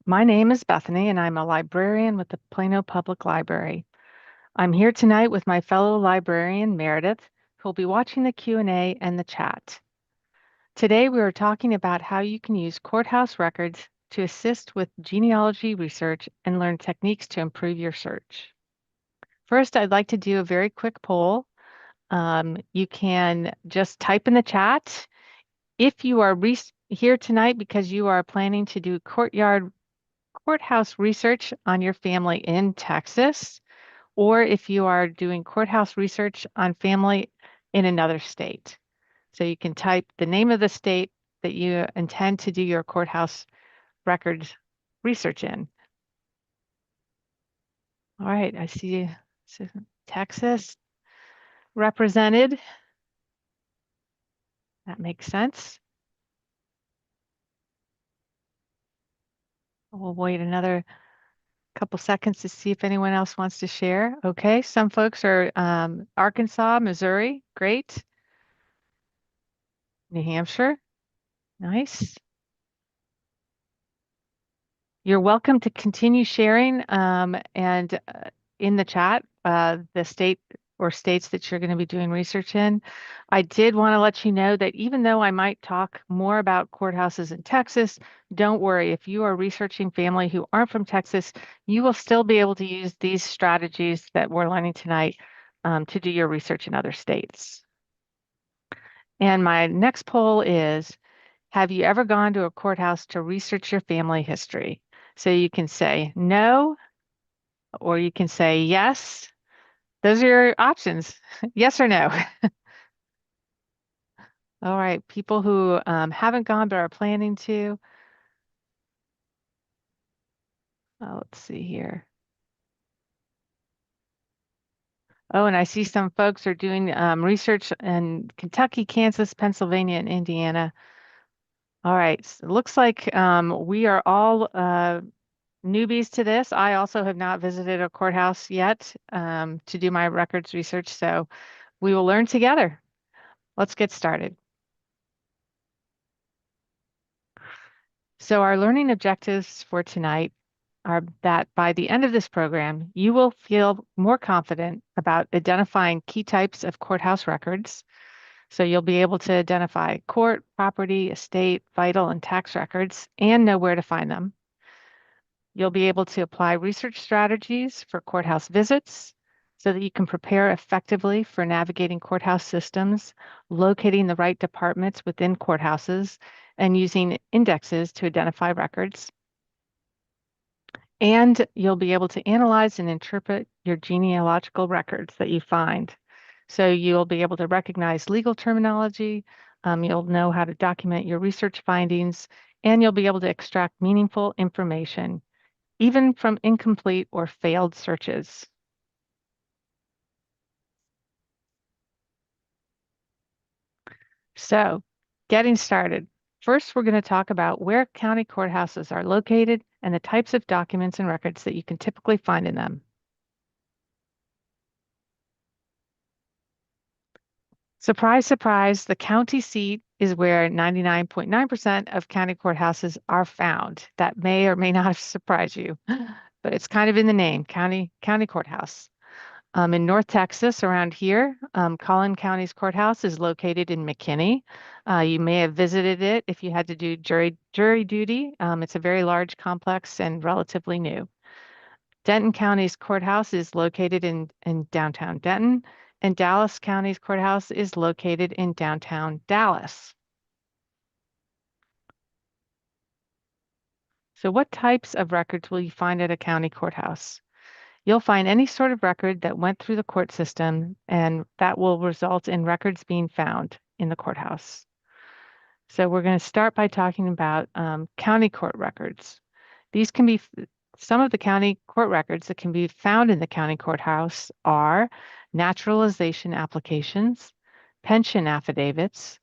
My name is Bethany, and I'm a librarian with the Plano Public Library. I'm here tonight with my fellow librarian, Meredith, who'll be watching the Q&A and the chat. Today, we are talking about how you can use courthouse records to assist with genealogy research and learn techniques to improve your search. First, I'd like to do a very quick poll. You can just type in the chat if you are here tonight because you are planning to do courthouse research on your family in Texas, or if you are doing courthouse research on family in another state. So you can type the name of the state that you intend to do your courthouse records research in. All right, I see Texas represented. That makes sense. We'll wait another couple seconds to see if anyone else wants to share. Okay, some folks are Arkansas, Missouri, great. New Hampshire, nice. You're welcome to continue sharing and in the chat the state or states that you're going to be doing research in. I did want to let you know that even though I might talk more about courthouses in Texas, don't worry. If you are researching family who aren't from Texas, you will still be able to use these strategies that we're learning tonight to do your research in other states. And my next poll is, have you ever gone to a courthouse to research your family history? So you can say no, or you can say yes. Those are your options, yes or no. All right, people who haven't gone but are planning to. Let's see here. Oh, and I see some folks are doing research in Kentucky, Kansas, Pennsylvania, and Indiana. All right, so it looks like we are all newbies to this. I also have not visited a courthouse yet to do my records research, so we will learn together. Let's get started. So our learning objectives for tonight are that by the end of this program, you will feel more confident about identifying key types of courthouse records. So you'll be able to identify court, property, estate, vital, and tax records and know where to find them. You'll be able to apply research strategies for courthouse visits so that you can prepare effectively for navigating courthouse systems, locating the right departments within courthouses, and using indexes to identify records. And you'll be able to analyze and interpret your genealogical records that you find. So you'll be able to recognize legal terminology, you'll know how to document your research findings, and you'll be able to extract meaningful information, even from incomplete or failed searches. So getting started. First, we're going to talk about where county courthouses are located and the types of documents and records that you can typically find in them. Surprise, surprise, the county seat is where 99.9% of county courthouses are found. That may or may not surprise you, but it's kind of in the name, county courthouse. In North Texas, around here, Collin County's courthouse is located in McKinney. You may have visited it if you had to do jury duty. It's a very large complex and relatively new. Denton County's courthouse is located in downtown Denton, and Dallas County's courthouse is located in downtown Dallas. So what types of records will you find at a county courthouse? You'll find any sort of record that went through the court system, and that will result in records being found in the courthouse. So we're going to start by talking about county court records. These can be some of the county court records that can be found in the county courthouse are naturalization applications, pension affidavits,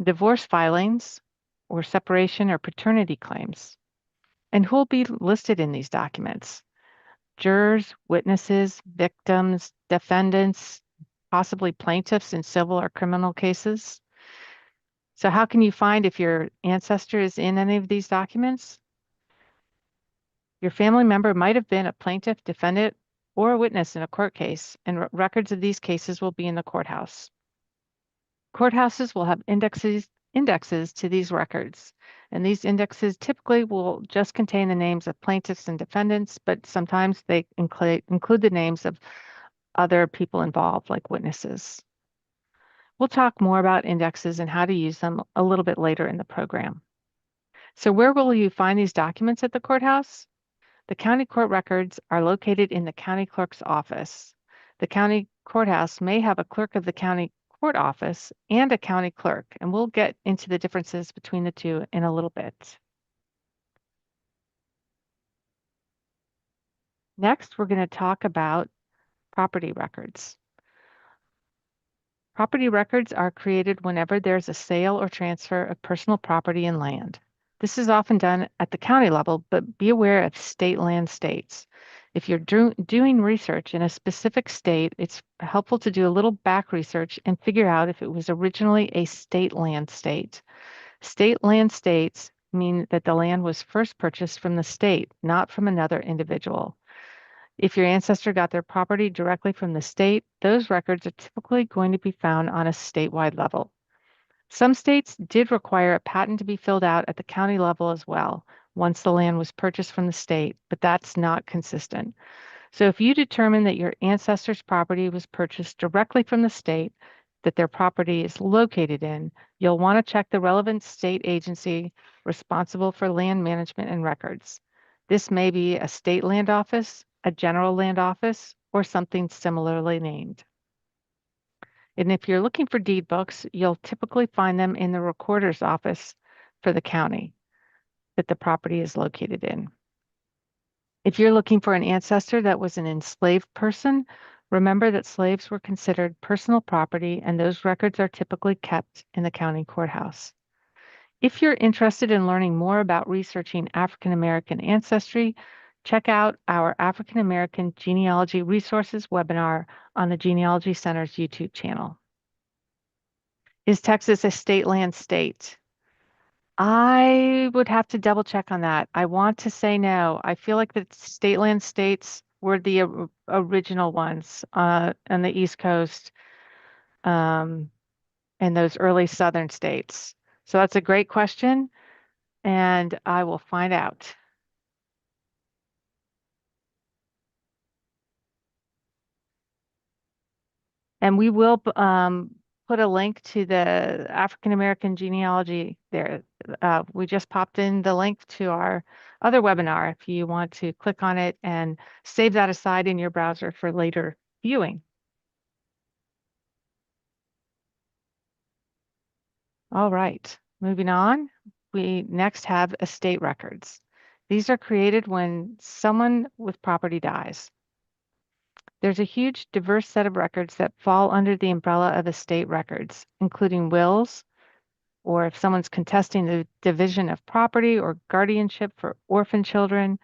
divorce filings, or separation or paternity claims. And who will be listed in these documents? Jurors, witnesses, victims, defendants, possibly plaintiffs in civil or criminal cases. So how can you find if your ancestor is in any of these documents? Your family member might have been a plaintiff, defendant, or a witness in a court case, and records of these cases will be in the courthouse. Courthouses will have indexes to these records, and these indexes typically will just contain the names of plaintiffs and defendants, but sometimes they include the names of other people involved, like witnesses. We'll talk more about indexes and how to use them a little bit later in the program. So where will you find these documents at the courthouse? The county court records are located in the county clerk's office. The county courthouse may have a clerk of the county court office and a county clerk, and we'll get into the differences between the two in a little bit. Next, we're going to talk about property records. Property records are created whenever there's a sale or transfer of personal property and land. This is often done at the county level, but be aware of state land states. If you're doing research in a specific state, it's helpful to do a little back research and figure out if it was originally a state land state. State land states mean that the land was first purchased from the state, not from another individual. If your ancestor got their property directly from the state, those records are typically going to be found on a statewide level. Some states did require a patent to be filled out at the county level as well, once the land was purchased from the state, but that's not consistent. So if you determine that your ancestor's property was purchased directly from the state that their property is located in, you'll want to check the relevant state agency responsible for land management and records. This may be a state land office, a general land office, or something similarly named. And if you're looking for deed books, you'll typically find them in the recorder's office for the county that the property is located in. If you're looking for an ancestor that was an enslaved person, remember that slaves were considered personal property and those records are typically kept in the county courthouse. If you're interested in learning more about researching African American ancestry, check out our African American Genealogy Resources webinar on the Genealogy Center's YouTube channel. Is Texas a state land state? I would have to double check on that. I want to say no. I feel like the state land states were the original ones on the East Coast and those early southern states. So that's a great question, and I will find out. And we will put a link to the African American genealogy there. We just popped in the link to our other webinar if you want to click on it and save that aside in your browser for later viewing. All right, moving on. We next have estate records. These are created when someone with property dies. There's a huge diverse set of records that fall under the umbrella of estate records, including wills, or if someone's contesting the division of property or guardianship for orphan children,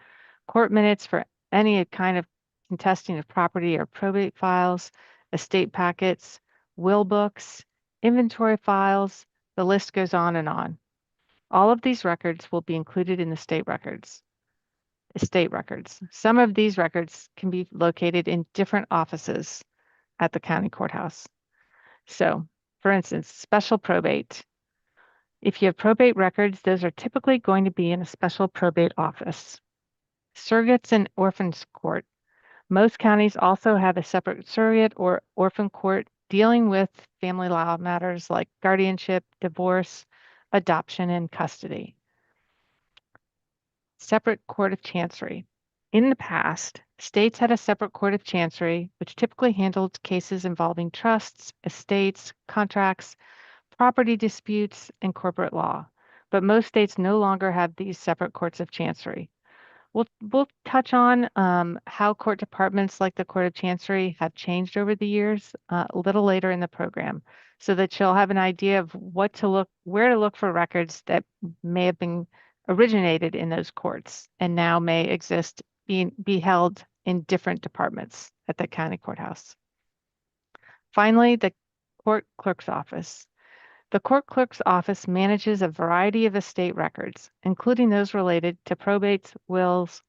court minutes for any kind of contesting of property or probate files, estate packets, will books, inventory files, the list goes on and on. All of these records will be included in the estate records. Some of these records can be located in different offices at the county courthouse. So, for instance, special probate. If you have probate records, those are typically going to be in a special probate office. Surrogates and orphans court. Most counties also have a separate surrogate or orphan court dealing with family law matters like guardianship, divorce, adoption, and custody. Separate court of chancery. In the past, states had a separate court of chancery, which typically handled cases involving trusts, estates, contracts, property disputes, and corporate law. But most states no longer have these separate courts of chancery. We'll touch on how court departments like the Court of Chancery have changed over the years a little later in the program, so that you'll have an idea of where to look for records that may have been originated in those courts and now may be held in different departments at the county courthouse. Finally, the court clerk's office. The court clerk's office manages a variety of estate records, including those related to probates, wills,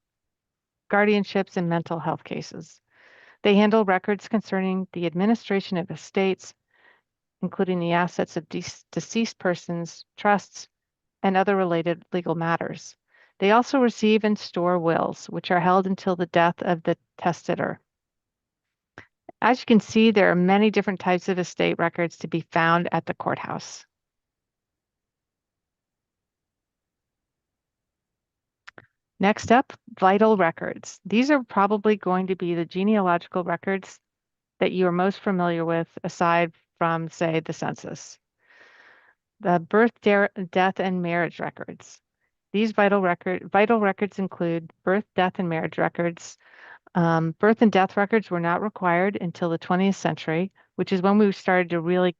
guardianships, and mental health cases. They handle records concerning the administration of estates, including the assets of deceased persons, trusts, and other related legal matters. They also receive and store wills, which are held until the death of the testator. As you can see, there are many different types of estate records to be found at the courthouse. Next up, vital records. These are probably going to be the genealogical records that you are most familiar with, aside from, say, the census. The birth, death, and marriage records. These vital records include birth, death, and marriage records. Birth and death records were not required until the 20th century, which is when we started to really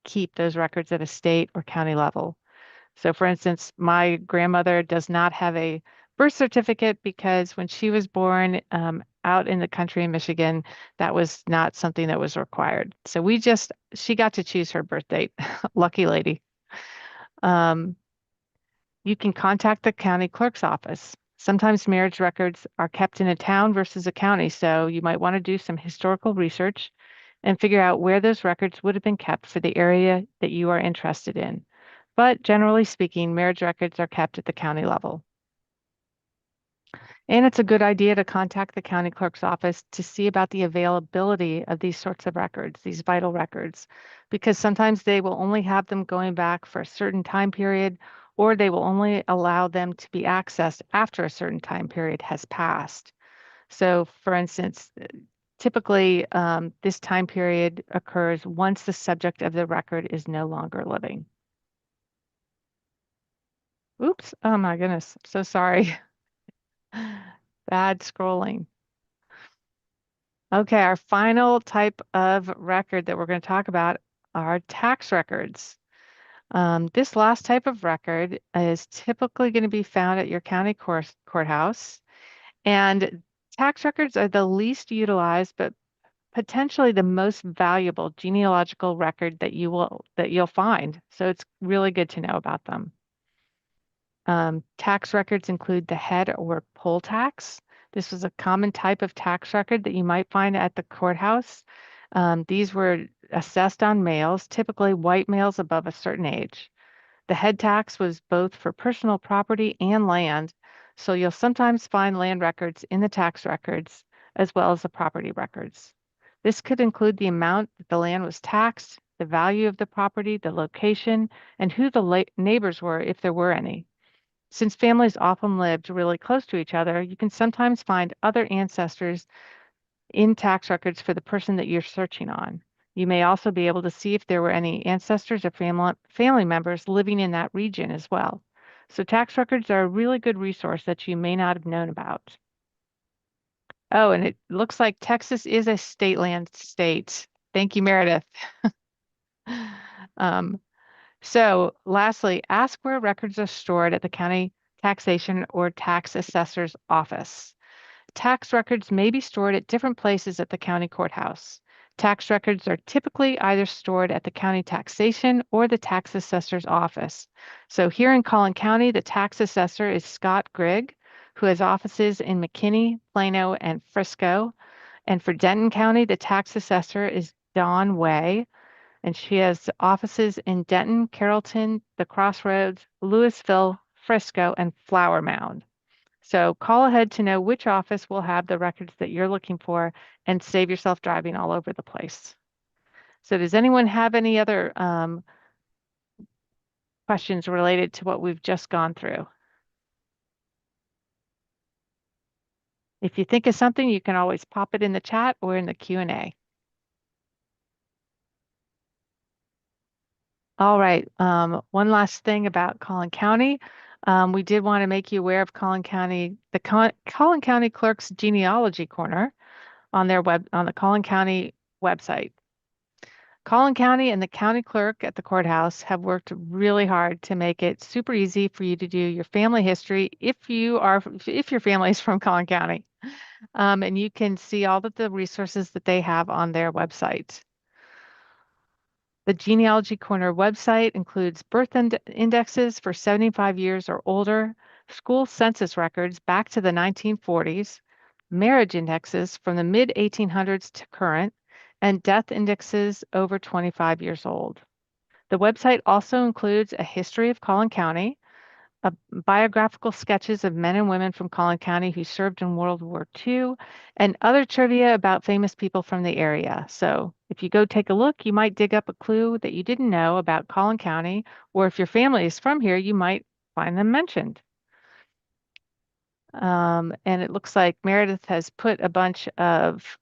keep those records at a state or county level. So, for instance, my grandmother does not have a birth certificate because when she was born out in the country in Michigan, that was not something that was required. So she got to choose her birth date. Lucky lady. Um, you can contact the county clerk's office. Sometimes marriage records are kept in a town versus a county, so you might want to do some historical research and figure out where those records would have been kept for the area that you are interested in. But generally speaking, marriage records are kept at the county level. And it's a good idea to contact the county clerk's office to see about the availability of these sorts of records, these vital records, because sometimes they will only have them going back for a certain time period, or they will only allow them to be accessed after a certain time period has passed. So, for instance, typically this time period occurs once the subject of the record is no longer living. Oops, oh my goodness, so sorry. Bad scrolling. Okay, our final type of record that we're going to talk about are tax records. This last type of record is typically going to be found at your county courthouse, and tax records are the least utilized, but potentially the most valuable genealogical record that you'll find. So it's really good to know about them. Tax records include the head or poll tax. This was a common type of tax record that you might find at the courthouse. These were assessed on males, typically white males above a certain age. The head tax was both for personal property and land, so you'll sometimes find land records in the tax records as well as the property records. This could include the amount that the land was taxed, the value of the property, the location, and who the neighbors were if there were any. Since families often lived really close to each other, you can sometimes find other ancestors in tax records for the person that you're searching on. You may also be able to see if there were any ancestors or family members living in that region as well. So tax records are a really good resource that you may not have known about. Oh, and it looks like Texas is a state land state. Thank you, Meredith. Um, So lastly, ask where records are stored at the county taxation or tax assessor's office. Tax records may be stored at different places at the county courthouse. Tax records are typically either stored at the county taxation or the tax assessor's office. So here in Collin County, the tax assessor is Scott Grigg, who has offices in McKinney, Plano, and Frisco. And for Denton County, the tax assessor is Dawn Way, and she has offices in Denton, Carrollton, the Crossroads, Louisville, Frisco, and Flower Mound. So call ahead to know which office will have the records that you're looking for and save yourself driving all over the place. So does anyone have any other questions related to what we've just gone through? If you think of something, you can always pop it in the chat or in the Q&A. All right. One last thing about Collin County. We did want to make you aware of Collin County, the Collin County Clerk's Genealogy Corner on the Collin County website. Collin County and the county clerk at the courthouse have worked really hard to make it super easy for you to do your family history if your family is from Collin County. And you can see all of the resources that they have on their website. The Genealogy Corner website includes birth indexes for 75 years or older, school census records back to the 1940s, marriage indexes from the mid 1800s to current, and death indexes over 25 years old. The website also includes a history of Collin County, biographical sketches of men and women from Collin County who served in World War II, and other trivia about famous people from the area. So if you go take a look, you might dig up a clue that you didn't know about Collin County, or if your family is from here, you might find them mentioned. And it looks like Meredith has put a bunch of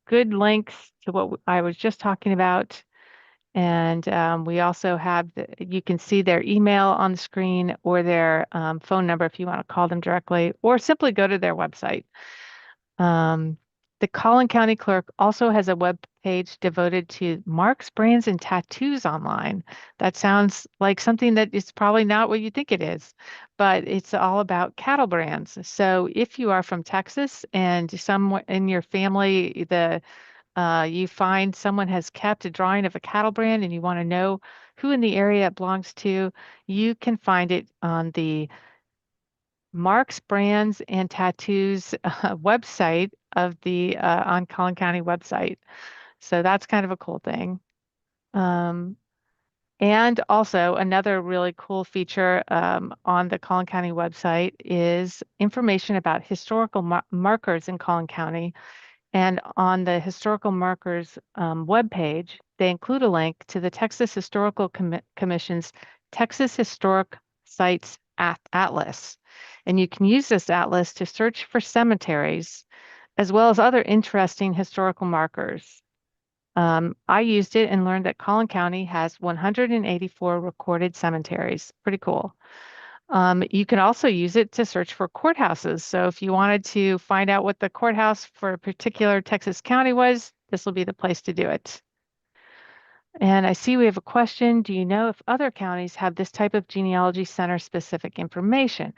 good links to what I was just talking about. And we also have, you can see their email on the screen or their phone number if you want to call them directly, or simply go to their website. Um, the Collin County Clerk also has a web page devoted to marks, brands, and tattoos online. That sounds like something that is probably not what you think it is, but it's all about cattle brands. So if you are from Texas and someone in your family, you find someone has kept a drawing of a cattle brand and you want to know who in the area it belongs to, you can find it on the Marks, Brands, and Tattoos website of the on Collin County website. So that's kind of a cool thing. Um, and also another really cool feature on the Collin County website is information about historical markers in Collin County. And on the Historical Markers webpage, they include a link to the Texas Historical Commission's Texas Historic Sites Atlas. And you can use this atlas to search for cemeteries as well as other interesting historical markers. I used it and learned that Collin County has 184 recorded cemeteries. Pretty cool. You can also use it to search for courthouses. So if you wanted to find out what the courthouse for a particular Texas county was, this will be the place to do it. And I see we have a question. Do you know if other counties have this type of genealogy center specific information?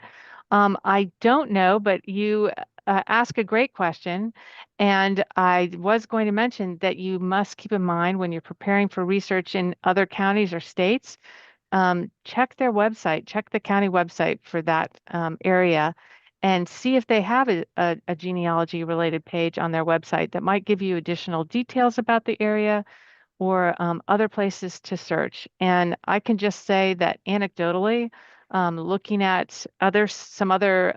I don't know, but you ask a great question. And I was going to mention that you must keep in mind when you're preparing for research in other counties or states, check their website, check the county website for that area and see if they have a genealogy related page on their website that might give you additional details about the area or other places to search. And I can just say that anecdotally, looking at some other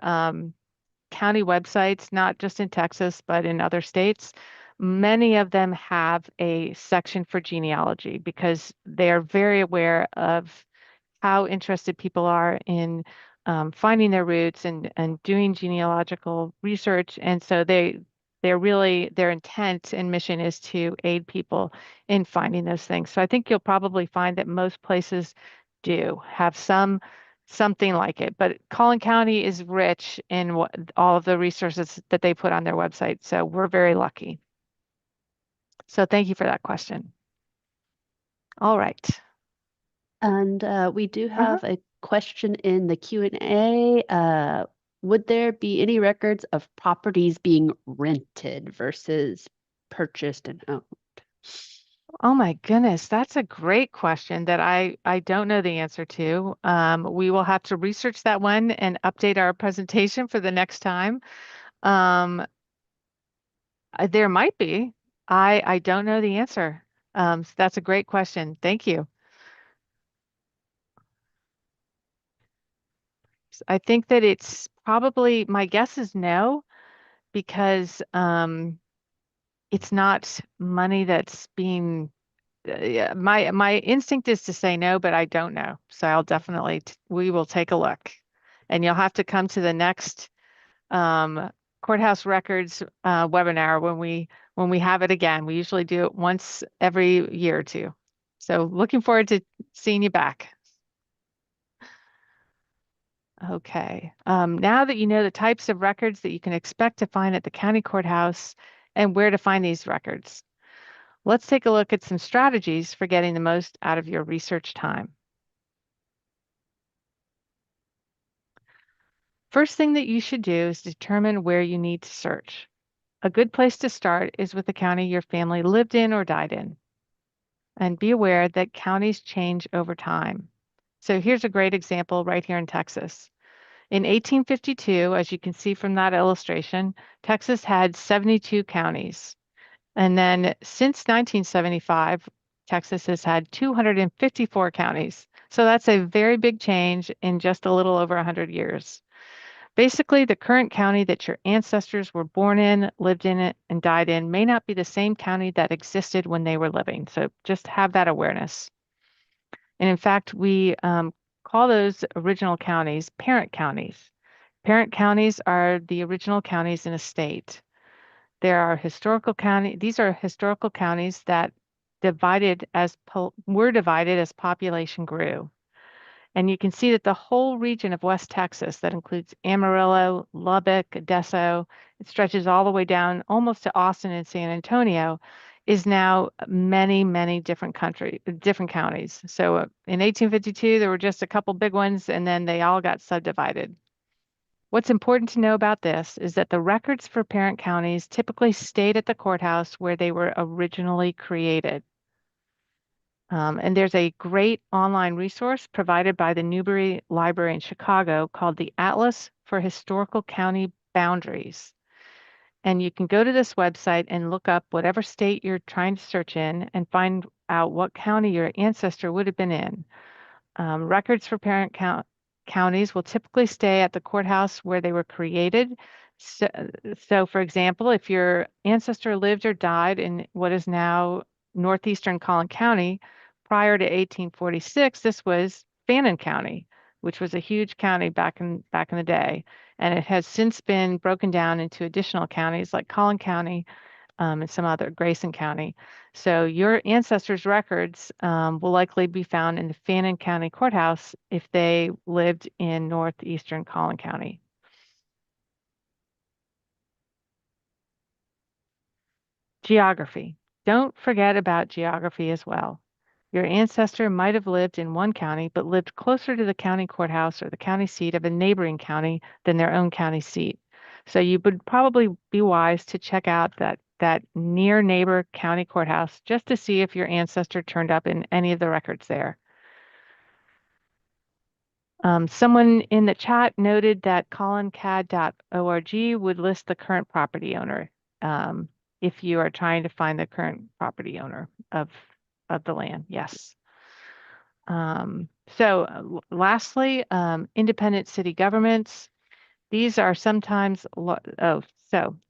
county websites, not just in Texas, but in other states, many of them have a section for genealogy because they are very aware of how interested people are in finding their roots and doing genealogical research. And so they're really, their intent and mission is to aid people in finding those things. So I think you'll probably find that most places do have something like it. But Collin County is rich in all of the resources that they put on their website. So we're very lucky. So thank you for that question. All right. And we do Uh-huh. have a question in the Q&A. Would there be any records of properties being rented versus purchased and owned? Oh my goodness, that's a great question that I don't know the answer to. We will have to research that one and update our presentation for the next time. Um, there might be. I don't know the answer. So that's a great question. Thank you. I think that it's probably, my guess is no, because it's not money that's being yeah, my instinct is to say no, but I don't know. So I'll definitely we will take a look, and you'll have to come to the next um, courthouse records webinar when we have it again. We usually do it once every year or two. So looking forward to seeing you back. Okay. Now that you know the types of records that you can expect to find at the county courthouse and where to find these records, let's take a look at some strategies for getting the most out of your research time. First thing that you should do is determine where you need to search. A good place to start is with the county your family lived in or died in. And be aware that counties change over time. So here's a great example right here in Texas. In 1852, as you can see from that illustration, Texas had 72 counties. And then since 1975, Texas has had 254 counties. So that's a very big change in just a little over 100 years. Basically, the current county that your ancestors were born in, lived in it, and died in may not be the same county that existed when they were living. So just have that awareness. And in fact, we call those original counties parent counties. Parent counties are the original counties in a state. These are historical counties that were divided as population grew. And you can see that the whole region of West Texas, that includes Amarillo, Lubbock, Odessa, it stretches all the way down almost to Austin and San Antonio, is now many, many different counties. So in 1852, there were just a couple big ones, and then they all got subdivided. What's important to know about this is that the records for parent counties typically stayed at the courthouse where they were originally created. And there's a great online resource provided by the Newberry Library in Chicago called the Atlas for Historical County Boundaries. And you can go to this website and look up whatever state you're trying to search in and find out what county your ancestor would have been in. Records for counties will typically stay at the courthouse where they were created. So, for example, if your ancestor lived or died in what is now northeastern Collin County prior to 1846, this was Fannin County, which was a huge county back in the day, and it has since been broken down into additional counties like Collin County, and some other Grayson County. So your ancestors' records will likely be found in the Fannin County Courthouse if they lived in northeastern Collin County. Geography. Don't forget about geography as well. Your ancestor might have lived in one county, but lived closer to the county courthouse or the county seat of a neighboring county than their own county seat. So you would probably be wise to check out that near neighbor county courthouse just to see if your ancestor turned up in any of the records there. Someone in the chat noted that collincad.org would list the current property owner um, if you are trying to find the current property owner of the land. Yes. Lastly, independent city governments. These are sometimes,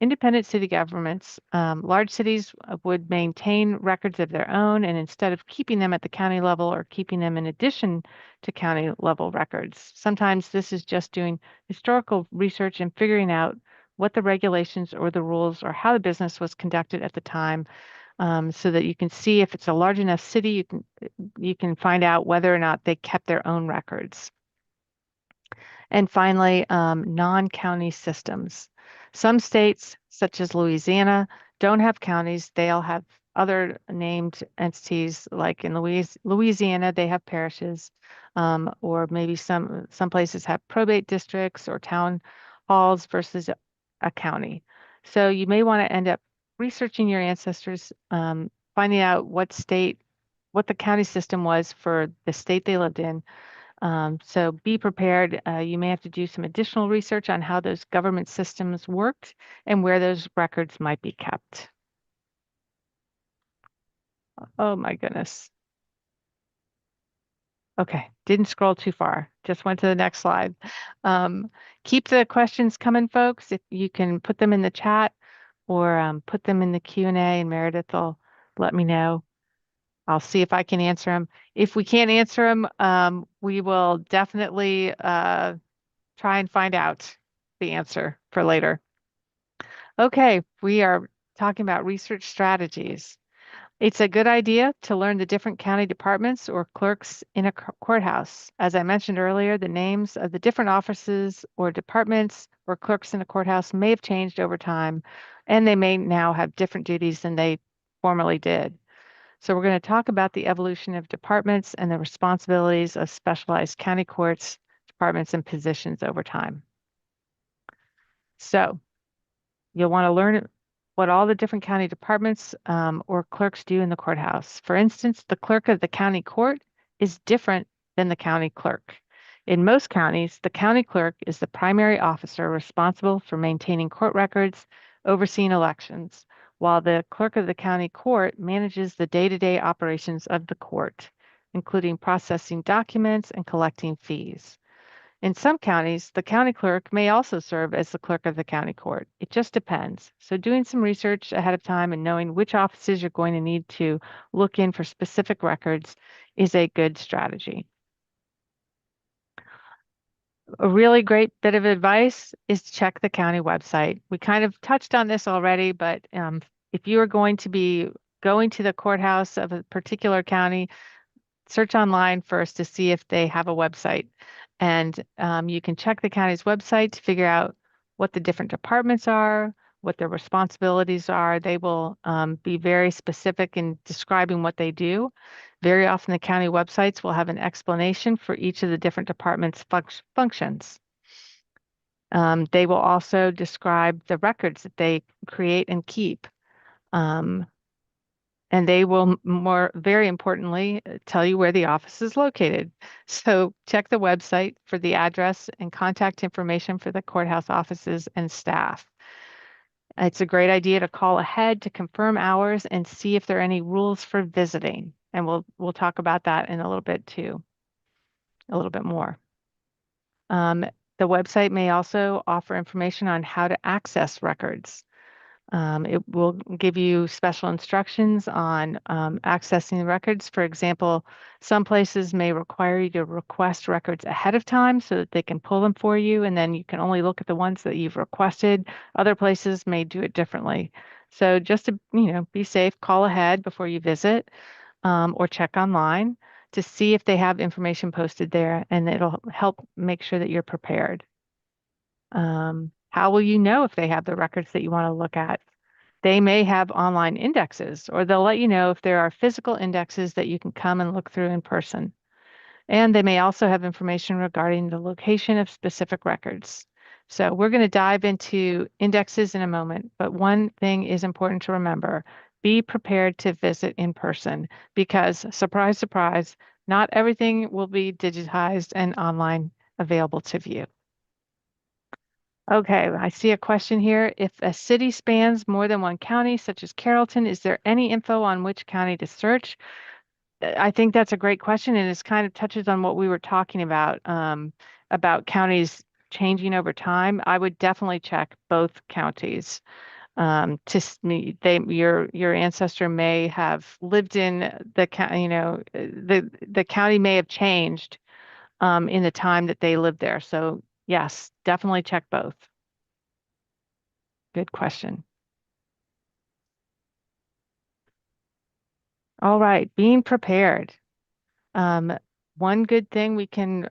independent city governments, large cities would maintain records of their own, and instead of keeping them at the county level or keeping them in addition to county level records, sometimes this is just doing historical research and figuring out what the regulations or the rules or how the business was conducted at the time, so that you can see if it's a large enough city, you can find out whether or not they kept their own records. And finally, non-county systems. Some states, such as Louisiana, don't have counties. They'll have other named entities, like in Louisiana, they have parishes, or maybe some places have probate districts or town halls versus a county. So you may want to end up researching your ancestors, finding out what the county system was for the state they lived in. So be prepared. You may have to do some additional research on how those government systems worked and where those records might be kept. Oh my goodness. Okay, didn't scroll too far. Just went to the next slide. Keep the questions coming, folks. If you can put them in the chat or put them in the Q&A, and Meredith will let me know. I'll see if I can answer them. If we can't answer them, we will definitely try and find out the answer for later. Okay, we are talking about research strategies. It's a good idea to learn the different county departments or clerks in a courthouse. As I mentioned earlier, the names of the different offices or departments or clerks in a courthouse may have changed over time, and they may now have different duties than they formerly did. So we're going to talk about the evolution of departments and the responsibilities of specialized county courts, departments, and positions over time. So you'll want to learn what all the different county departments or clerks do in the courthouse. For instance, the clerk of the county court is different than the county clerk. In most counties, the county clerk is the primary officer responsible for maintaining court records, overseeing elections, while the clerk of the county court manages the day-to-day operations of the court, including processing documents and collecting fees. In some counties, the county clerk may also serve as the clerk of the county court. It just depends. So doing some research ahead of time and knowing which offices you're going to need to look in for specific records is a good strategy. A really great bit of advice is to check the county website. We kind of touched on this already, but if you are going to be going to the courthouse of a particular county, search online first to see if they have a website. And you can check the county's website to figure out what the different departments are, what their responsibilities are. They will be very specific in describing what they do. Very often the county websites will have an explanation for each of the different departments' functions. They will also describe the records that they create and keep. And they will very importantly, tell you where the office is located. So check the website for the address and contact information for the courthouse offices and staff. It's a great idea to call ahead to confirm hours and see if there are any rules for visiting. And we'll talk about that in a little bit too, a little bit more. The website may also offer information on how to access records. It will give you special instructions on accessing the records. For example, some places may require you to request records ahead of time so that they can pull them for you, and then you can only look at the ones that you've requested. Other places may do it differently. So just to, be safe, call ahead before you visit or check online to see if they have information posted there, and it'll help make sure that you're prepared. How will you know if they have the records that you want to look at? They may have online indexes, or they'll let you know if there are physical indexes that you can come and look through in person. And they may also have information regarding the location of specific records. So we're going to dive into indexes in a moment, but one thing is important to remember. Be prepared to visit in person because, surprise, surprise, not everything will be digitized and online available to view. Okay, I see a question here. If a city spans more than one county, such as Carrollton, is there any info on which county to search? I think that's a great question, and it kind of touches on what we were talking about counties changing over time. I would definitely check both counties. Your ancestor may have lived in the county, the county may have changed in the time that they lived there. So yes, definitely check both. Good question. All right, being prepared. Um, One good thing we can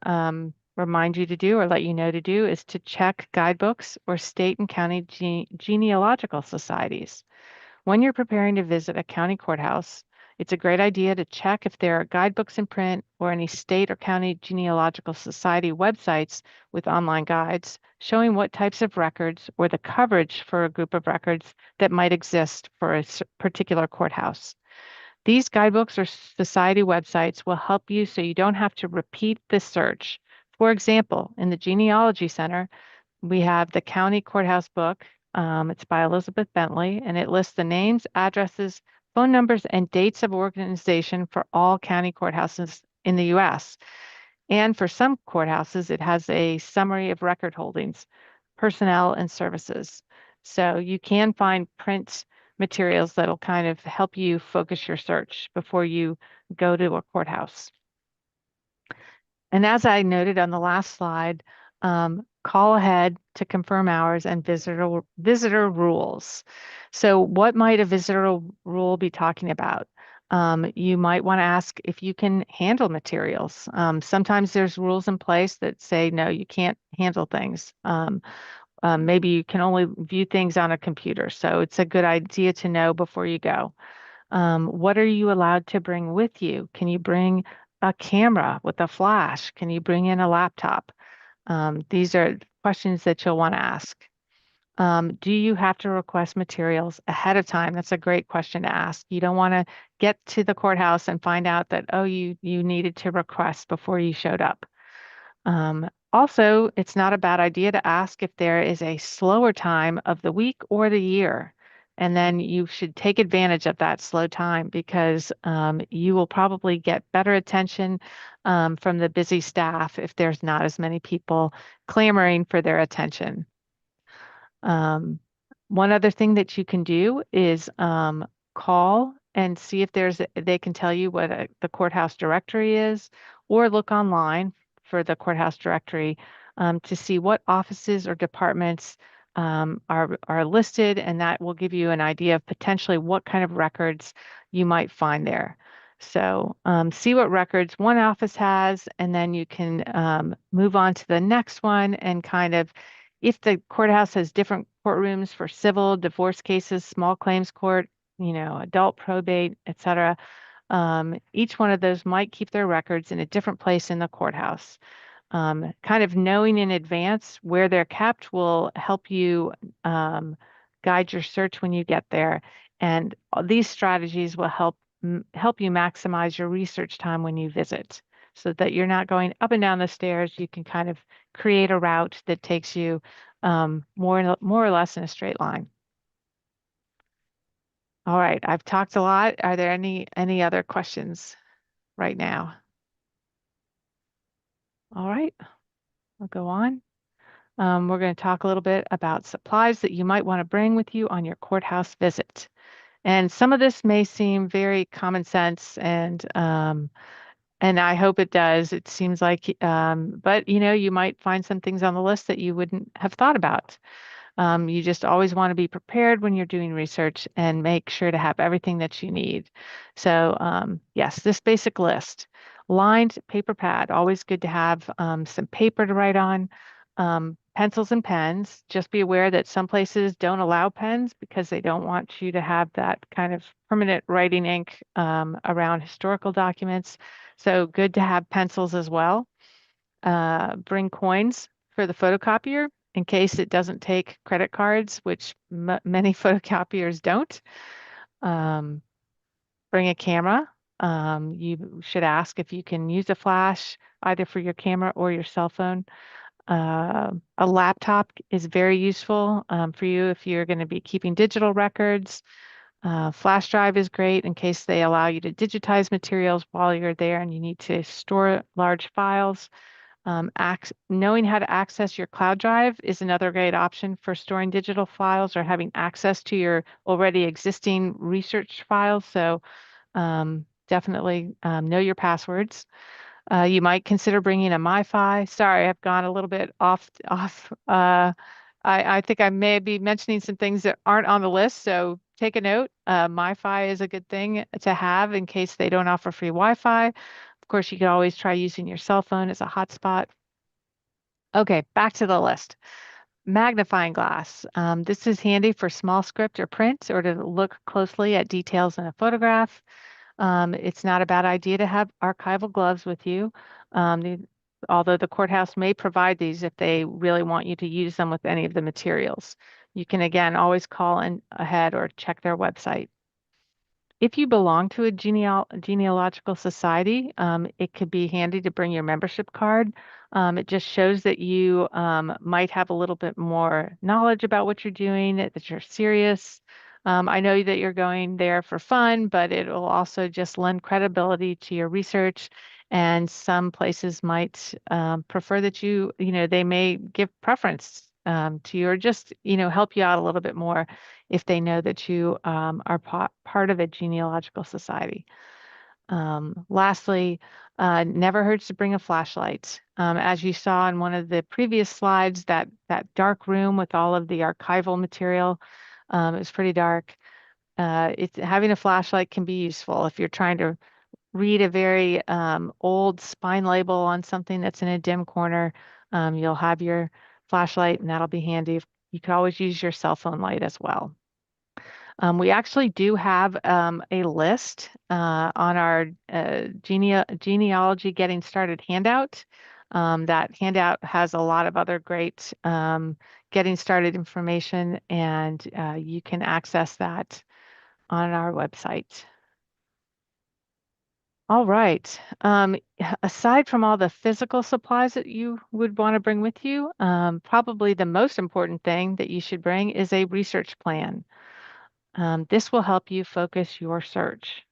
remind you to do or let you know to do is to check guidebooks or state and county genealogical societies. When you're preparing to visit a county courthouse, it's a great idea to check if there are guidebooks in print or any state or county genealogical society websites with online guides showing what types of records or the coverage for a group of records that might exist for a particular courthouse. These guidebooks or society websites will help you so you don't have to repeat the search. For example, in the Genealogy Center, we have the County Courthouse book. It's by Elizabeth Bentley, and it lists the names, addresses, phone numbers, and dates of organization for all county courthouses in the U.S. And for some courthouses, it has a summary of record holdings, personnel, and services. So you can find print materials that'll kind of help you focus your search before you go to a courthouse. And as I noted on the last slide, call ahead to confirm hours and visitor rules. So what might a visitor rule be talking about? You might want to ask if you can handle materials. Sometimes there's rules in place that say, no, you can't handle things. Maybe you can only view things on a computer. So it's a good idea to know before you go. What are you allowed to bring with you? Can you bring a camera with a flash? Can you bring in a laptop? These are questions that you'll want to ask. Do you have to request materials ahead of time? That's a great question to ask. You don't want to get to the courthouse and find out that, oh, you needed to request before you showed up. Also, it's not a bad idea to ask if there is a slower time of the week or the year. And then you should take advantage of that slow time because you will probably get better attention from the busy staff if there's not as many people clamoring for their attention. Um, One other thing that you can do is call and see if they can tell you what the courthouse directory is, or look online for the courthouse directory to see what offices or departments are listed, and that will give you an idea of potentially what kind of records you might find there. So see what records one office has, and then you can move on to the next one and kind of if the courthouse has different courtrooms for civil, divorce cases, small claims court, adult probate, etc., each one of those might keep their records in a different place in the courthouse. Kind of knowing in advance where they're kept will help you guide your search when you get there. And these strategies will help you maximize your research time when you visit so that you're not going up and down the stairs. You can kind of create a route that takes you more or less in a straight line. All right, I've talked a lot. Are there any other questions right now? All right, I'll go on. We're going to talk a little bit about supplies that you might want to bring with you on your courthouse visit. And some of this may seem very common sense, and I hope it does. It seems like, but you might find some things on the list that you wouldn't have thought about. You just always want to be prepared when you're doing research and make sure to have everything that you need. So yes, this basic list. Lined paper pad, always good to have some paper to write on. Pencils and pens. Just be aware that some places don't allow pens because they don't want you to have that kind of permanent writing ink around historical documents. So good to have pencils as well. Bring coins for the photocopier in case it doesn't take credit cards, which many photocopiers don't. Um, Bring a camera. You should ask if you can use a flash either for your camera or your cell phone. A laptop is very useful for you if you're going to be keeping digital records. Flash drive is great in case they allow you to digitize materials while you're there and you need to store large files. Knowing how to access your cloud drive is another great option for storing digital files or having access to your already existing research files. So definitely know your passwords. You might consider bringing a MiFi. Sorry, I've gone a little bit off. I think I may be mentioning some things that aren't on the list, so take a note. MiFi is a good thing to have in case they don't offer free Wi-Fi. Of course, you could always try using your cell phone as a hotspot. Okay, back to the list. Magnifying glass. This is handy for small script or print or to look closely at details in a photograph. It's not a bad idea to have archival gloves with you, although the courthouse may provide these if they really want you to use them with any of the materials. You can, again, always call in ahead or check their website. If you belong to a genealogical society, it could be handy to bring your membership card. It just shows that you might have a little bit more knowledge about what you're doing, that you're serious. I know that you're going there for fun, but it will also just lend credibility to your research. And some places might prefer that they may give preference to you or just, help you out a little bit more if they know that you are part of a genealogical society. Lastly, never hurts to bring a flashlight. As you saw in one of the previous slides, that dark room with all of the archival material, it was pretty dark. Having a flashlight can be useful if you're trying to read a very old spine label on something that's in a dim corner. You'll have your flashlight, and that'll be handy. You could always use your cell phone light as well. We actually do have a list on our genealogy getting started handout. That handout has a lot of other great getting started information, and you can access that on our website. All right. Aside from all the physical supplies that you would want to bring with you, probably the most important thing that you should bring is a research plan. This will help you focus your search.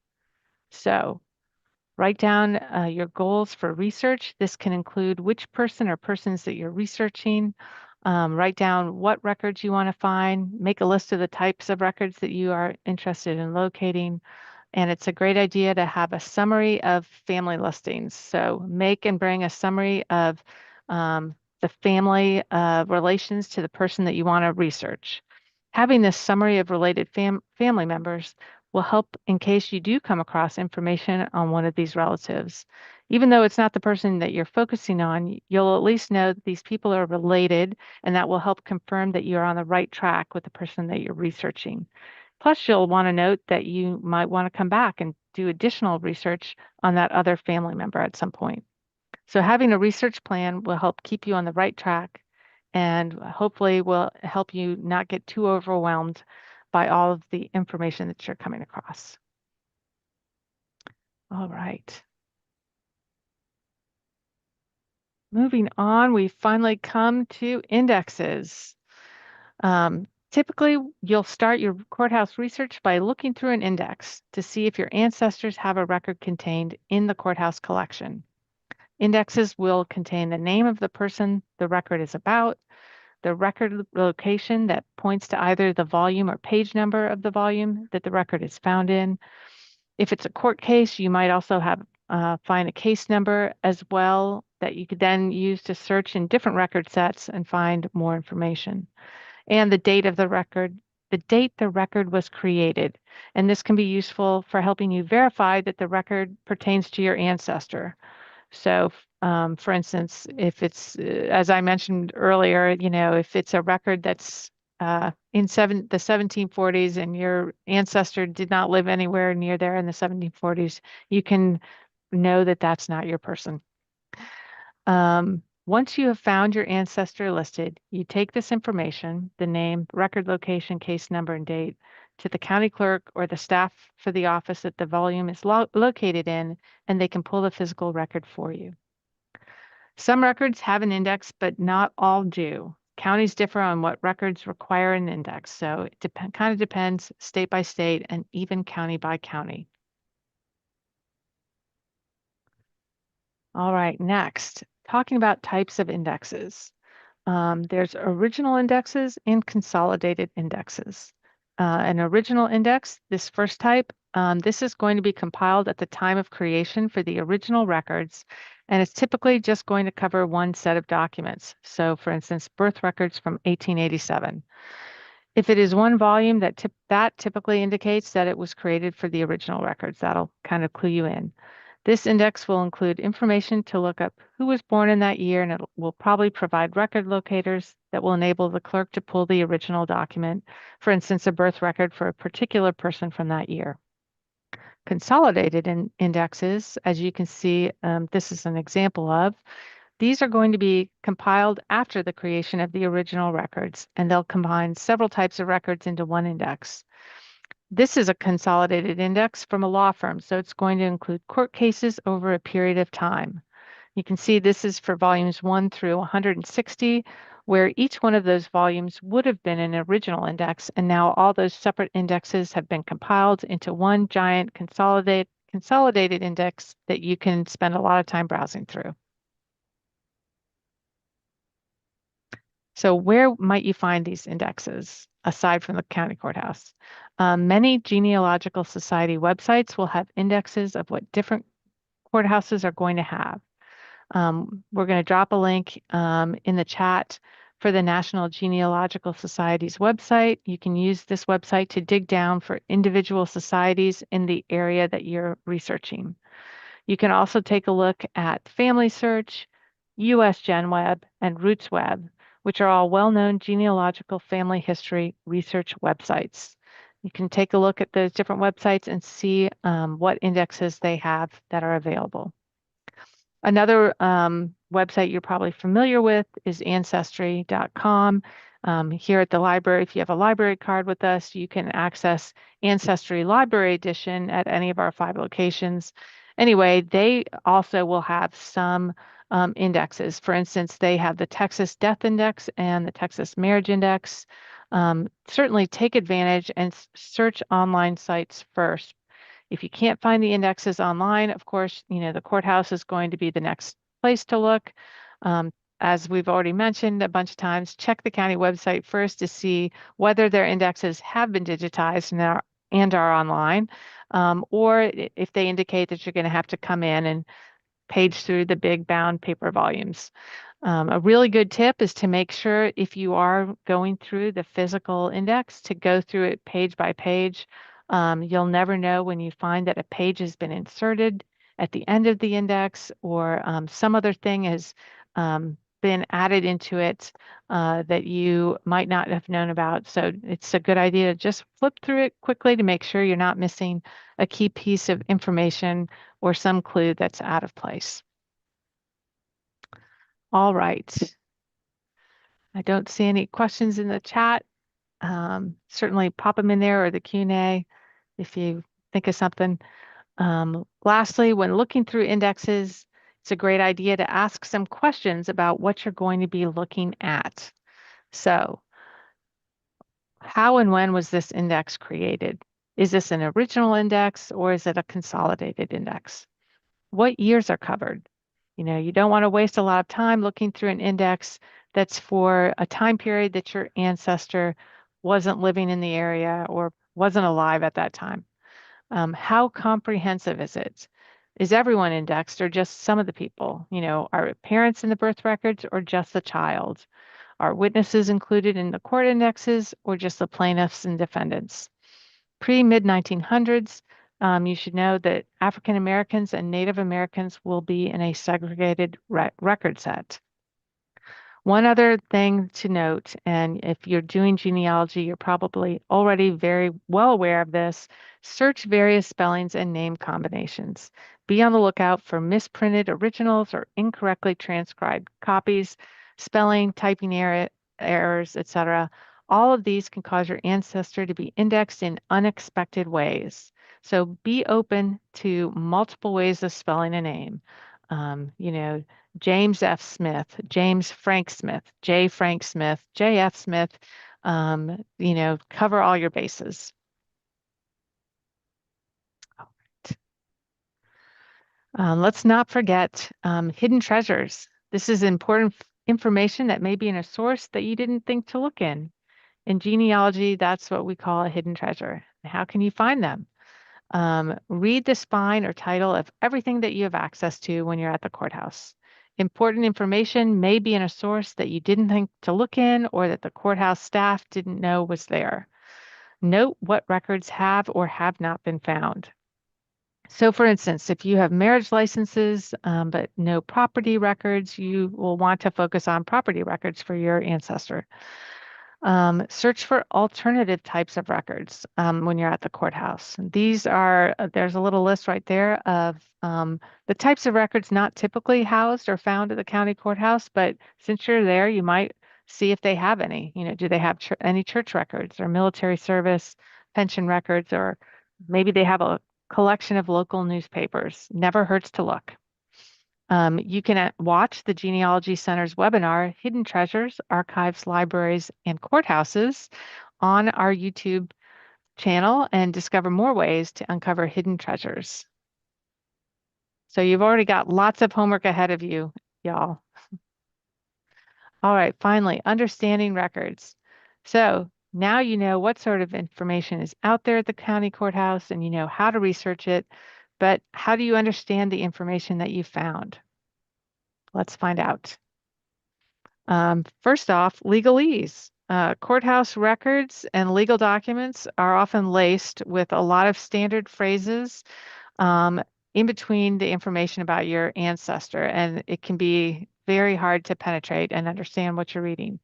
So write down your goals for research. This can include which person or persons that you're researching. Write down what records you want to find. Make a list of the types of records that you are interested in locating. And it's a great idea to have a summary of family listings. So make and bring a summary of the family relations to the person that you want to research. Having this summary of related family members will help in case you do come across information on one of these relatives. Even though it's not the person that you're focusing on, you'll at least know that these people are related, and that will help confirm that you're on the right track with the person that you're researching. Plus, you'll want to note that you might want to come back and do additional research on that other family member at some point. So having a research plan will help keep you on the right track and hopefully will help you not get too overwhelmed by all of the information that you're coming across. All right. Moving on, we finally come to indexes. Typically, you'll start your courthouse research by looking through an index to see if your ancestors have a record contained in the courthouse collection. Indexes will contain the name of the person the record is about, the record location that points to either the volume or page number of the volume that the record is found in. If it's a court case, you might also have find a case number as well that you could then use to search in different record sets and find more information. And the date of the date the record was created. And this can be useful for helping you verify that the record pertains to your ancestor. So, for instance, if it's, as I mentioned earlier, if it's a record that's the 1740s and your ancestor did not live anywhere near there in the 1740s, you can know that that's not your person. Once you have found your ancestor listed, you take this information, the name, record location, case number, and date, to the county clerk or the staff for the office that the volume is located in, and they can pull the physical record for you. Some records have an index, but not all do. Counties differ on what records require an index, so it kind of depends state by state and even county by county. All right, next, talking about types of indexes. There's original indexes and consolidated indexes. An original index, this first type, this is going to be compiled at the time of creation for the original records, and it's typically just going to cover one set of documents. So for instance, birth records from 1887. If it is one volume, that typically indicates that it was created for the original records. That'll kind of clue you in. This index will include information to look up who was born in that year, and it will probably provide record locators that will enable the clerk to pull the original document, for instance, a birth record for a particular person from that year. Consolidated indexes, as you can see, this is an example of, these are going to be compiled after the creation of the original records, and they'll combine several types of records into one index. This is a consolidated index from a law firm, so it's going to include court cases over a period of time. You can see this is for volumes 1 through 160, where each one of those volumes would have been an original index, and now all those separate indexes have been compiled into one giant consolidated index that you can spend a lot of time browsing through. So where might you find these indexes aside from the county courthouse? Many genealogical society websites will have indexes of what different courthouses are going to have. We're going to drop a link in the chat for the National Genealogical Society's website. You can use this website to dig down for individual societies in the area that you're researching. You can also take a look at Family Search, US GenWeb, and RootsWeb, which are all well-known genealogical family history research websites. You can take a look at those different websites and see what indexes they have that are available. Another website you're probably familiar with is ancestry.com. Here at the library, if you have a library card with us, you can access Ancestry Library Edition at any of our 5 locations. Anyway, they also will have some indexes. For instance, they have the Texas Death Index and the Texas Marriage Index. Certainly take advantage and search online sites first. If you can't find the indexes online, of course, the courthouse is going to be the next place to look. Um, as we've already mentioned a bunch of times, check the county website first to see whether their indexes have been digitized and are online, or if they indicate that you're going to have to come in and page through the big bound paper volumes. A really good tip is to make sure if you are going through the physical index to go through it page by page. You'll never know when you find that a page has been inserted at the end of the index or some other thing has been added into it that you might not have known about. So it's a good idea to just flip through it quickly to make sure you're not missing a key piece of information or some clue that's out of place. All right. I don't see any questions in the chat. Certainly pop them in there or the Q&A if you think of something. Lastly, when looking through indexes, it's a great idea to ask some questions about what you're going to be looking at. So, how and when was this index created? Is this an original index or is it a consolidated index? What years are covered? You don't want to waste a lot of time looking through an index that's for a time period that your ancestor wasn't living in the area or wasn't alive at that time. How comprehensive is it? Is everyone indexed or just some of the people? Are parents in the birth records or just the child? Are witnesses included in the court indexes or just the plaintiffs and defendants? Pre-mid 1900s, you should know that African Americans and Native Americans will be in a segregated record set. One other thing to note, and if you're doing genealogy, you're probably already very well aware of this, search various spellings and name combinations. Be on the lookout for misprinted originals or incorrectly transcribed copies, spelling, typing errors, etc. All of these can cause your ancestor to be indexed in unexpected ways. So be open to multiple ways of spelling a name. Um, you know, James F. Smith, James Frank Smith, J. Frank Smith, J. F. Smith, cover all your bases. All right. Let's not forget hidden treasures. This is important information that may be in a source that you didn't think to look in. In genealogy, that's what we call a hidden treasure. How can you find them? Read the spine or title of everything that you have access to when you're at the courthouse. Important information may be in a source that you didn't think to look in or that the courthouse staff didn't know was there. Note what records have or have not been found. So for instance, if you have marriage licenses but no property records, you will want to focus on property records for your ancestor. Search for alternative types of records when you're at the courthouse. There's a little list right there of the types of records not typically housed or found at the county courthouse, but since you're there, you might see if they have any. Do they have any church records or military service, pension records, or maybe they have a collection of local newspapers. Never hurts to look. You can watch the Genealogy Center's webinar, Hidden Treasures, Archives, Libraries, and Courthouses on our YouTube channel and discover more ways to uncover hidden treasures. So you've already got lots of homework ahead of you, y'all. All right, finally, understanding records. So now you know what sort of information is out there at the county courthouse and you know how to research it, but how do you understand the information that you found? Let's find out. First off, legalese. Courthouse records and legal documents are often laced with a lot of standard phrases in between the information about your ancestor, and it can be very hard to penetrate and understand what you're reading.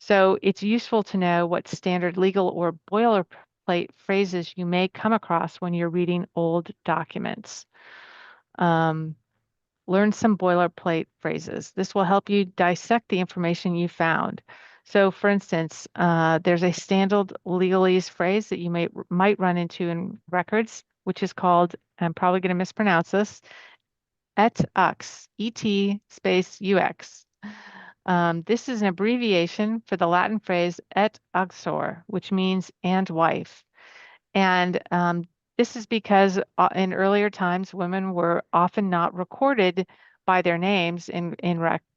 So it's useful to know what standard legal or boilerplate phrases you may come across when you're reading old documents. Learn some boilerplate phrases. This will help you dissect the information you found. So for instance, there's a standard legalese phrase that you might run into in records, which is called I'm probably going to mispronounce this, et ux, et space ux. This is an abbreviation for the Latin phrase et uxor, which means and wife. And this is because in earlier times, women were often not recorded by their names in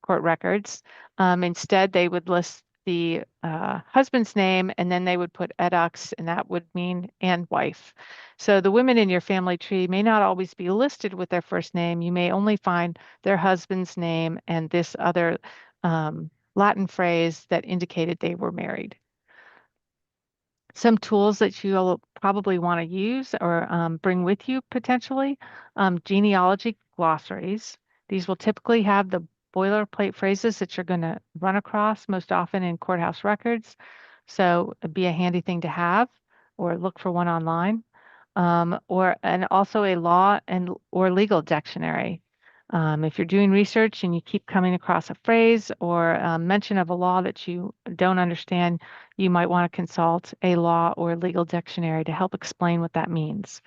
court records. Instead, they would list the husband's name and then they would put edux, and that would mean and wife. So the women in your family tree may not always be listed with their first name. You may only find their husband's name and this other Latin phrase that indicated they were married. Some tools that you'll probably want to use or bring with you potentially, genealogy glossaries. These will typically have the boilerplate phrases that you're going to run across most often in courthouse records. So it'd be a handy thing to have or look for one online. And also a law and or legal dictionary. If you're doing research and you keep coming across a phrase or a mention of a law that you don't understand, you might want to consult a law or legal dictionary to help explain what that means.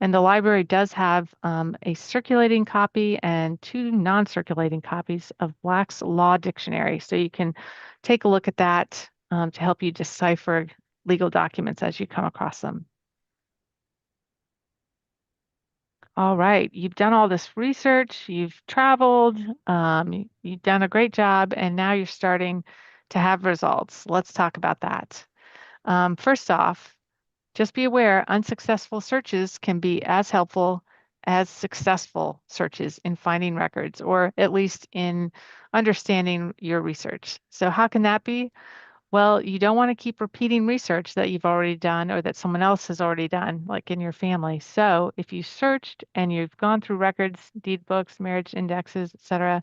And the library does have a circulating copy and two non-circulating copies of Black's Law Dictionary. So you can take a look at that to help you decipher legal documents as you come across them. All right, you've done all this research, you've traveled, you've done a great job, and now you're starting to have results. Let's talk about that. First off, just be aware unsuccessful searches can be as helpful as successful searches in finding records, or at least in understanding your research. So, how can that be? Well, you don't want to keep repeating research that you've already done or that someone else has already done, like in your family. So if you searched and you've gone through records, deed books, marriage indexes, etc.,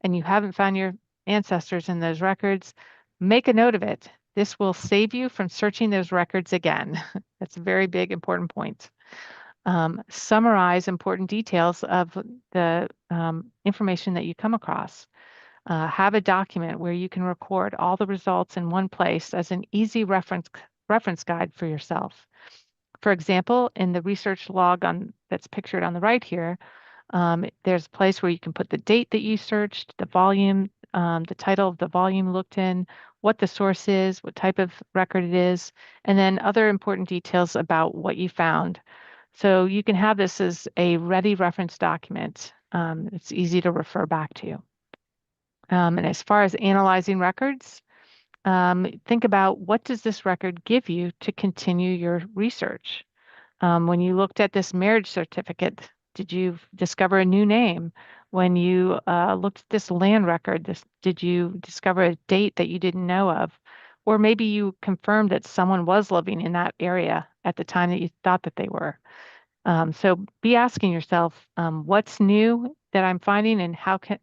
and you haven't found your ancestors in those records, make a note of it. This will save you from searching those records again. That's a very big, important point. Summarize important details of the information that you come across. Have a document where you can record all the results in one place as an easy reference guide for yourself. For example, in the research log that's pictured on the right here, there's a place where you can put the date that you searched, the volume, the title of the volume looked in, what the source is, what type of record it is, and then other important details about what you found. So you can have this as a ready reference document. It's easy to refer back to. And as far as analyzing records, think about what does this record give you to continue your research? When you looked at this marriage certificate, did you discover a new name? When you looked at this land record, did you discover a date that you didn't know of? Or maybe you confirmed that someone was living in that area at the time that you thought that they were. So be asking yourself, what's new that I'm finding and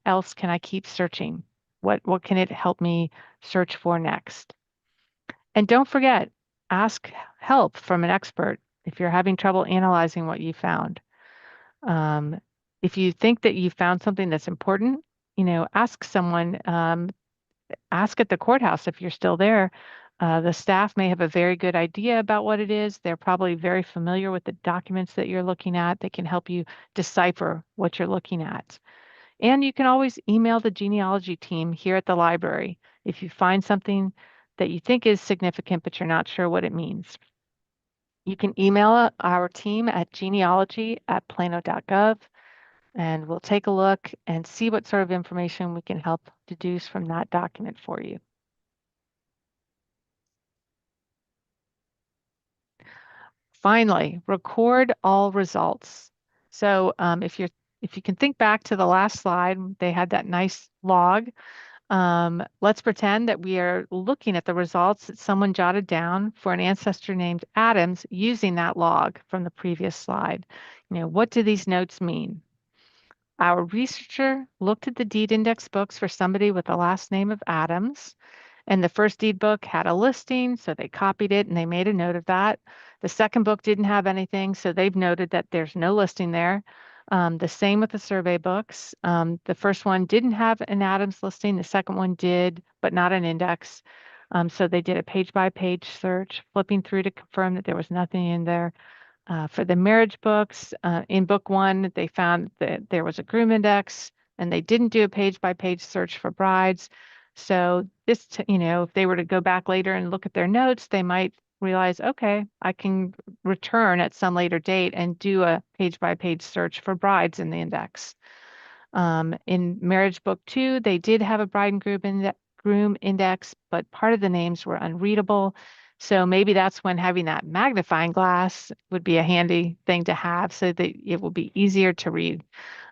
else can I keep searching? What can it help me search for next? And don't forget, ask help from an expert if you're having trouble analyzing what you found. Um, if you think that you found something that's important, ask someone, ask at the courthouse if you're still there. The staff may have a very good idea about what it is. They're probably very familiar with the documents that you're looking at. They can help you decipher what you're looking at. And you can always email the genealogy team here at the library if you find something that you think is significant, but you're not sure what it means. You can email our team at genealogy@plano.gov, and we'll take a look and see what sort of information we can help deduce from that document for you. Finally, record all results. So if you can think back to the last slide, they had that nice log. Let's pretend that we are looking at the results that someone jotted down for an ancestor named Adams using that log from the previous slide. What do these notes mean? Our researcher looked at the deed index books for somebody with the last name of Adams. And the first deed book had a listing, so they copied it and they made a note of that. The second book didn't have anything, so they've noted that there's no listing there. The same with the survey books. The first one didn't have an Adams listing, the second one did, but not an index. So they did a page by page search, flipping through to confirm that there was nothing in there. For the marriage books, in book one, they found that there was a groom index and they didn't do a page by page search for brides. So if they were to go back later and look at their notes, they might realize, okay, I can return at some later date and do a page by page search for brides in the index. In marriage book two, they did have a bride and groom index, but part of the names were unreadable. So maybe that's when having that magnifying glass would be a handy thing to have so that it will be easier to read.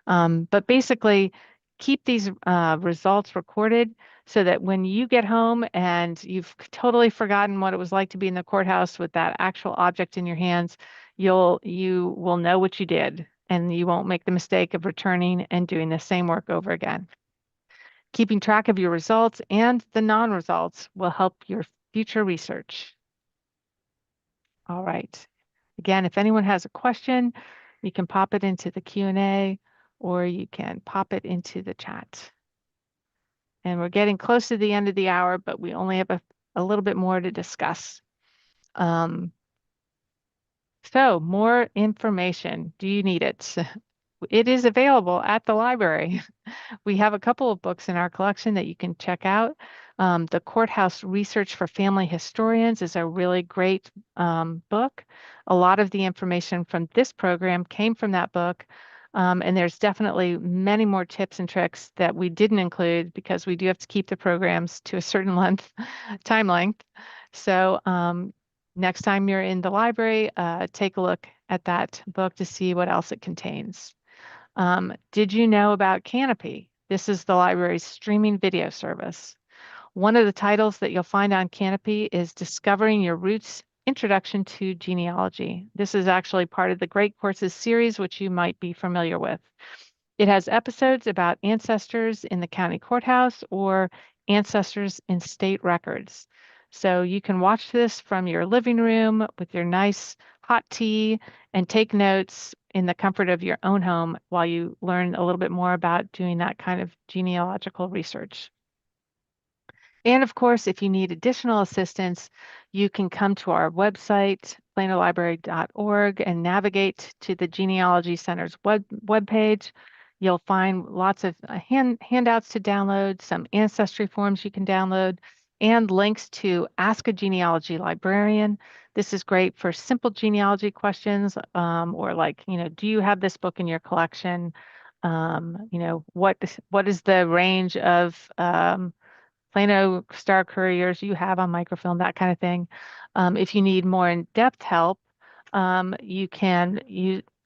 But basically, keep these results recorded so that when you get home and you've totally forgotten what it was like to be in the courthouse with that actual object in your hands, you will know what you did and you won't make the mistake of returning and doing the same work over again. Keeping track of your results and the non-results will help your future research. All right. Again, if anyone has a question, you can pop it into the Q&A or you can pop it into the chat. And we're getting close to the end of the hour, but we only have a little bit more to discuss. So more information. Do you need it? It is available at the library. We have a couple of books in our collection that you can check out. The Courthouse Research for Family Historians is a really great book. A lot of the information from this program came from that book. And there's definitely many more tips and tricks that we didn't include because we do have to keep the programs to a certain time length. So next time you're in the library, take a look at that book to see what else it contains. Did you know about Canopy? This is the library's streaming video service. One of the titles that you'll find on Canopy is Discovering Your Roots, Introduction to Genealogy. This is actually part of the Great Courses series, which you might be familiar with. It has episodes about ancestors in the county courthouse or ancestors in state records. So you can watch this from your living room with your nice hot tea and take notes in the comfort of your own home while you learn a little bit more about doing that kind of genealogical research. And of course, if you need additional assistance, you can come to our website, planolibrary.org, and navigate to the Genealogy Center's webpage. You'll find lots of handouts to download, some ancestry forms you can download, and links to Ask a Genealogy Librarian. This is great for simple genealogy questions, or like, do you have this book in your collection? What is the range of Plano Star Couriers you have on microfilm, that kind of thing. If you need more in-depth help, you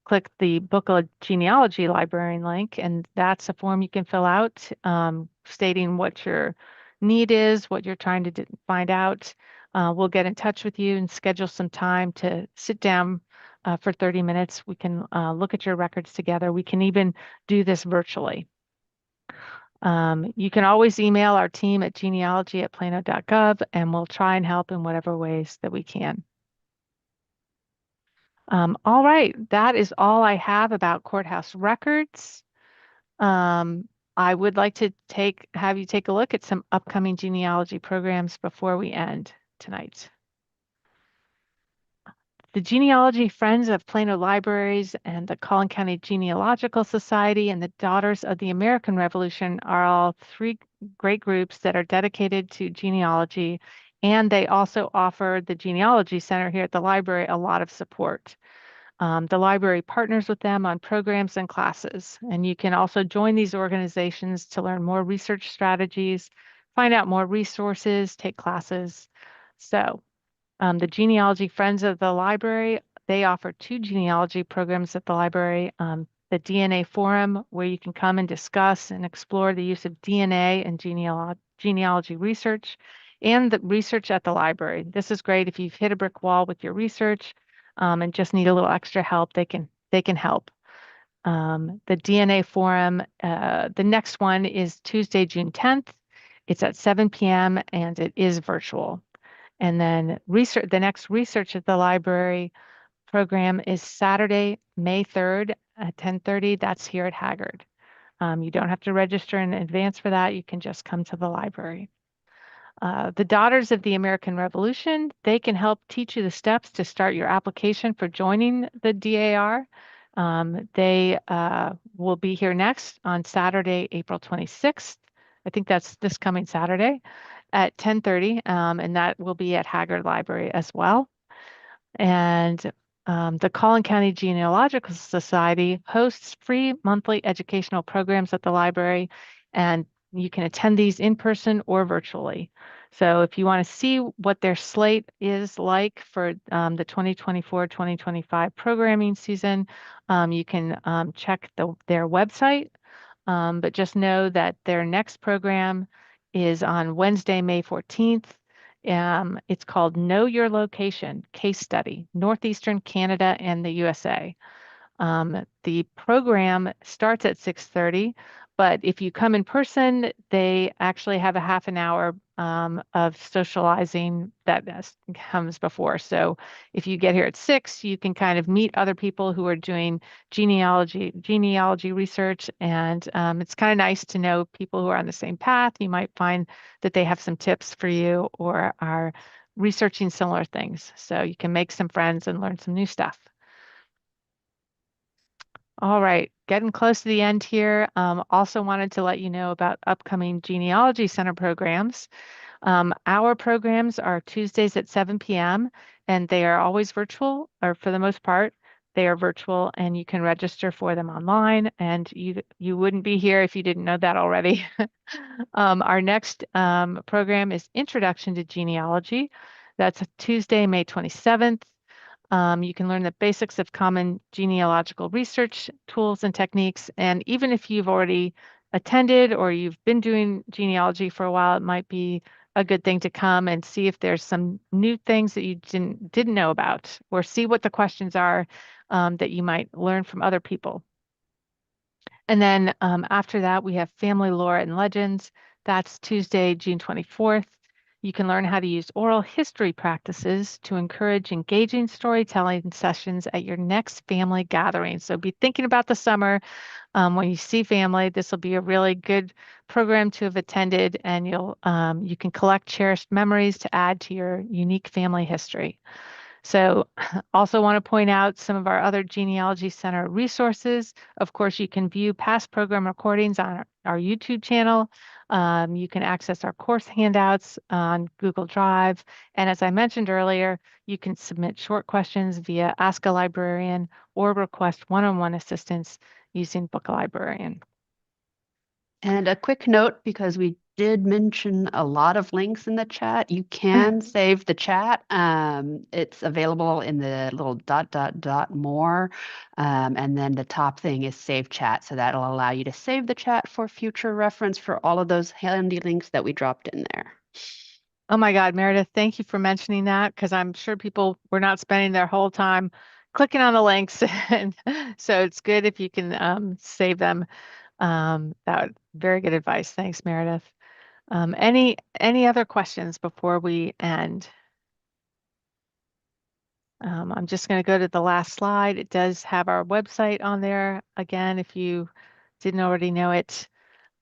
click the Book of Genealogy Librarian link, and that's a form you can fill out stating what your need is, what you're trying to find out. We'll get in touch with you and schedule some time to sit down for 30 minutes. We can look at your records together. We can even do this virtually. You can always email our team at genealogy@plano.gov, and we'll try and help in whatever ways that we can. All right, that is all I have about courthouse records. I would like to have you take a look at some upcoming genealogy programs before we end tonight. The Genealogy Friends of Plano Libraries and the Collin County Genealogical Society and the Daughters of the American Revolution are all three great groups that are dedicated to genealogy, and they also offer the Genealogy Center here at the library a lot of support. The library partners with them on programs and classes, and you can also join these organizations to learn more research strategies, find out more resources, take classes. So the Genealogy Friends of the Library, they offer 2 genealogy programs at the library. The DNA Forum, where you can come and discuss and explore the use of DNA and genealogy research, and the research at the library. This is great if you've hit a brick wall with your research and just need a little extra help, they can help. The DNA Forum, the next one is Tuesday, June 10th. It's at 7 p.m. and it is virtual. And then the next research at the library program is Saturday, May 3rd at 10:30. That's here at Haggard. You don't have to register in advance for that. You can just come to the library. The Daughters of the American Revolution, they can help teach you the steps to start your application for joining the DAR. They will be here next on Saturday, April 26th. I think that's this coming Saturday at 10:30, and that will be at Haggard Library as well. And the Collin County Genealogical Society hosts free monthly educational programs at the library, and you can attend these in person or virtually. So if you want to see what their slate is like for the 2024-2025 programming season, you can check their website. But just know that their next program is on Wednesday, May 14th. It's called Know Your Location Case Study, Northeastern Canada and the USA. The program starts at 6:30, but if you come in person, they actually have a half an hour of socializing that comes before. So if you get here at 6, you can kind of meet other people who are doing genealogy research, and it's kind of nice to know people who are on the same path. You might find that they have some tips for you or are researching similar things. So you can make some friends and learn some new stuff. All right, getting close to the end here. Also wanted to let you know about upcoming Genealogy Center programs. Our programs are Tuesdays at 7 p.m. and they are always virtual, or for the most part, they are virtual, and you can register for them online. And you wouldn't be here if you didn't know that already. Our next program is Introduction to Genealogy. That's Tuesday, May 27th. You can learn the basics of common genealogical research tools and techniques. And even if you've already attended or you've been doing genealogy for a while, it might be a good thing to come and see if there's some new things that you didn't know about, or see what the questions are that you might learn from other people. And then after that, we have Family Lore and Legends. That's Tuesday, June 24th. You can learn how to use oral history practices to encourage engaging storytelling sessions at your next family gathering. So be thinking about the summer when you see family. This will be a really good program to have attended, and you can collect cherished memories to add to your unique family history. So also want to point out some of our other Genealogy Center resources. Of course, you can view past program recordings on our YouTube channel. You can access our course handouts on Google Drive. And as I mentioned earlier, you can submit short questions via Ask a Librarian or request one-on-one assistance using Book a Librarian. And a quick note, because we did mention a lot of links in the chat, you can save the chat. It's available in the little ... more. And then the top thing is save chat. So that'll allow you to save the chat for future reference for all of those handy links that we dropped in there. Oh my God, Meredith, thank you for mentioning that, because I'm sure people were not spending their whole time clicking on the links. And so it's good if you can save them. That very good advice. Thanks, Meredith. Any other questions before we end? I'm just going to go to the last slide. It does have our website on there. Again, if you didn't already know it.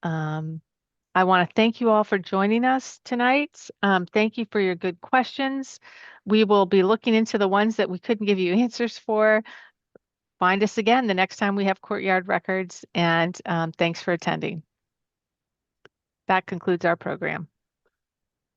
I want to thank you all for joining us tonight. Thank you for your good questions. We will be looking into the ones that we couldn't give you answers for. Find us again the next time we have Courtyard Records, and thanks for attending. That concludes our program.